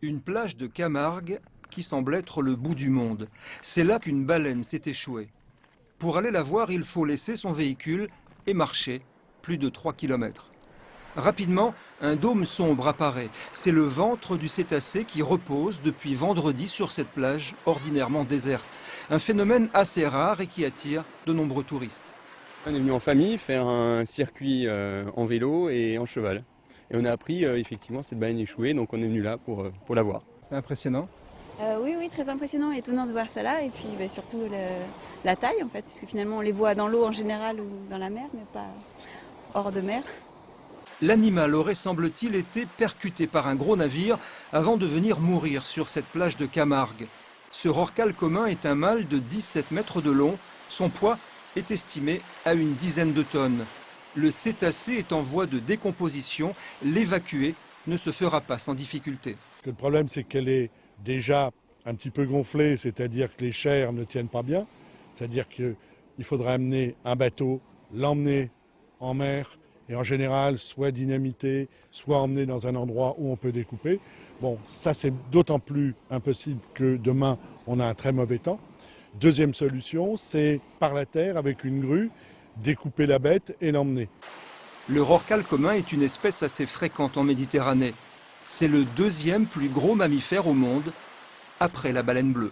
Une plage de Camargue qui semble être le bout du monde. C'est là qu'une baleine s'est échouée. Pour aller la voir, il faut laisser son véhicule et marcher plus de 3 km. Rapidement, un dôme sombre apparaît. C'est le ventre du cétacé qui repose depuis vendredi sur cette plage ordinairement déserte. Un phénomène assez rare et qui attire de nombreux touristes. On est venu en famille faire un circuit en vélo et en cheval. Et on a appris effectivement cette baleine échouée, donc on est venu là pour la voir. C'est impressionnant. Oui, très impressionnant et étonnant de voir ça là. Et puis surtout la taille en fait, puisque finalement on les voit dans l'eau en général ou dans la mer, mais pas hors de mer. L'animal aurait, semble-t-il, été percuté par un gros navire avant de venir mourir sur cette plage de Camargue. Ce rorqual commun est un mâle de 17 mètres de long. Son poids est estimé à une dizaine de tonnes. Le cétacé est en voie de décomposition. L'évacuer ne se fera pas sans difficulté. Le problème, c'est qu'elle est déjà un petit peu gonflée, c'est-à-dire que les chairs ne tiennent pas bien. C'est-à-dire qu'il faudra amener un bateau, l'emmener en mer et en général soit dynamité, soit emmener dans un endroit où on peut découper. Bon, ça c'est d'autant plus impossible que demain on a un très mauvais temps. Deuxième solution, c'est par la terre avec une grue, découper la bête et l'emmener. Le rorqual commun est une espèce assez fréquente en Méditerranée. C'est le deuxième plus gros mammifère au monde, après la baleine bleue.